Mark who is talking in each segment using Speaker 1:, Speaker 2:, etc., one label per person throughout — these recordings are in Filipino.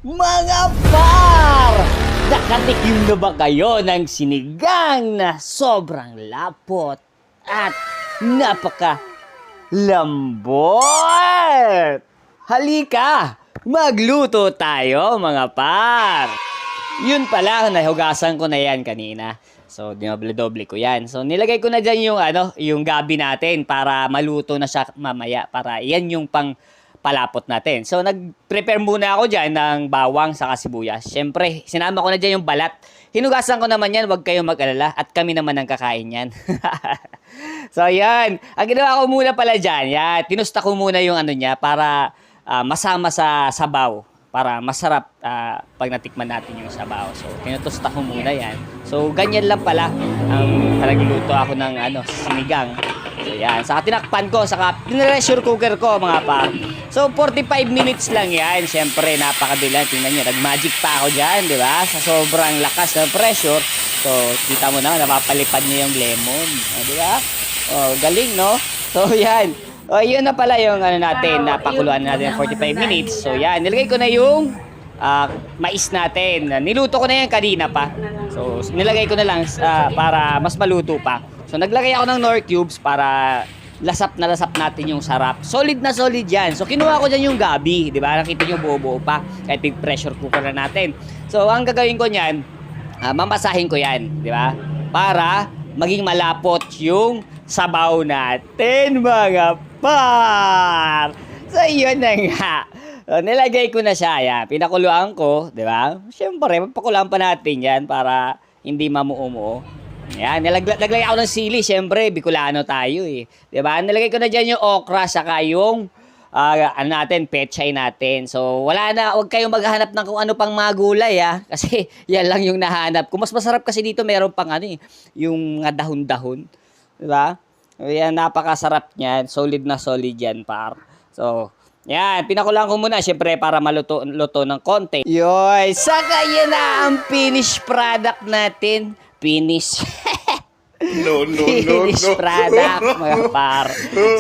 Speaker 1: Mga par! Nakatikim na ba kayo ng sinigang na sobrang lapot at napaka lambot? Halika! Magluto tayo mga par! Yun pala, nahugasan ko na yan kanina. So, dinoble-doble ko yan. So, nilagay ko na dyan yung gabi natin para maluto na siya mamaya. Para yan yung pang palapot natin. So, nag-prepare muna ako dyan ng bawang sa sibuyas. Siyempre, sinama ko na dyan yung balat. Hinugasan ko naman yan, huwag kayong mag-alala. At kami naman ang kakain yan. So, yan. Ang ginawa ko muna pala dyan, yan. Tinusta ko muna yung niya para masama sa sabaw. Para masarap pag natikman natin yung sabaw. So, tinutusta ko muna yan. So, ganyan lang pala ang nagluto ako ng sinigang. So, yan. Saka tinakpan ko, saka pressure cooker ko, mga par. So, 45 minutes lang yan. Siyempre, napakabilis. Tingnan nyo, nag-magic pa ako dyan, di ba? Sa sobrang lakas ng pressure. So, kita mo na, napapalipad niya yung lemon. Di ba? Oh, galing, no? So, yan. O, yun na pala yung natin, napakuluan natin 45 minutes. So, yan. Nilagay ko na yung mais natin. Niluto ko na yan kanina pa. So, nilagay ko na lang para mas maluto pa. So, naglagay ako ng Knorr cubes para lasap natin yung sarap. Solid na solid yan. So, kinuha ko dyan yung gabi. Di ba? Nakita nyo buo-buo pa. Kahit big pressure cooker na natin. So, ang gagawin ko niyan, mamasahin ko yan. Di ba? Para maging malapot yung sabaw natin, mga par. So, yun na nga. So, nilagay ko na siya. Yan. Pinakuluan ko. Di ba? Siyempre, magpakuluan pa natin yan para hindi mamuo-muo. Yan, naglagay ako ng sili, syempre, Bicolano tayo eh. 'Di ba? Nilagay ko na diyan yung okra saka yung pechay natin. So, wala na, wag kayong maghahanap ng kung ano pang mga gulay kasi yan lang yung nahanap. Kung mas masarap kasi dito, meron pang yung mga dahon-dahon. 'Di ba? Yan, napakasarap niyan. Solid na solid yan, par. So, yan, pinakulang ko muna, syempre, para maluto ng konti. Yoy, saka yan na ang finished product natin. Finish product, mga par.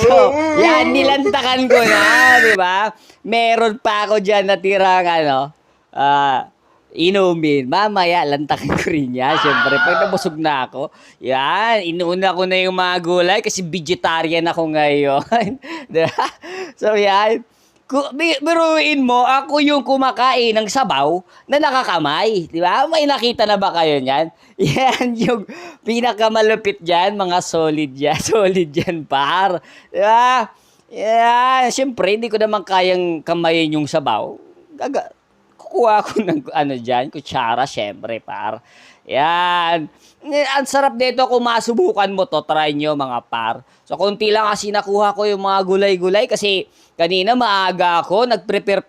Speaker 1: So, yan, nilantakan ko na, di ba? Meron pa ako dyan natirang, inumin. Mamaya, lantakin ko rin yan. Siyempre, pag nabusog na ako, yan, inuuna ko na yung mga gulay kasi vegetarian ako ngayon. Diba? So, yan. Biruin mo, ako yung kumakain ng sabaw na nakakamay. Di ba? May nakita na ba kayo niyan? Yan yung pinakamalupit dyan, mga solid yan. Solid yan, par. Di ba? Yan. Siyempre, hindi ko naman kayang kamayin yung sabaw. Kukuha ko ng dyan, kutsara, siyempre, par. Yan. Ang sarap dito kung masubukan mo to, try nyo, mga par. So, konti lang kasi nakuha ko yung mga gulay-gulay kasi kanina maaga ako, nag-prepare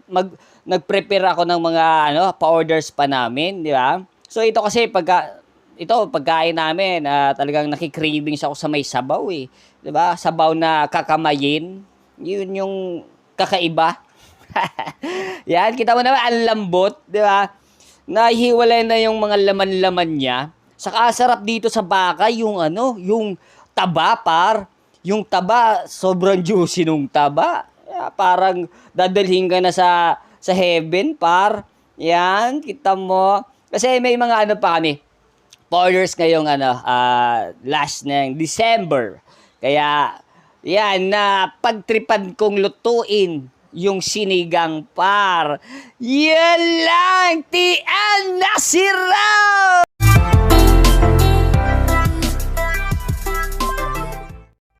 Speaker 1: ako ng mga pa-orders pa namin, di ba? So, ito kasi pagkain namin, talagang nakikravings ako sa may sabaw eh. Di ba? Sabaw na kakamayin. Yun yung kakaiba. Yan, kita mo naman, ang lambot, di ba? Nahihiwalay na yung mga laman-laman niya. Saka sarap dito sa baka yung taba, par. Yung taba, sobrang juicy nung taba. Parang dadalhin ka na sa heaven, par. Yan, kita mo. Kasi may mga pa kami. Orders ngayong last ng December. Kaya, yan, na pagtripan kong lutuin yung sinigang, par. Yan lang, tian na sira!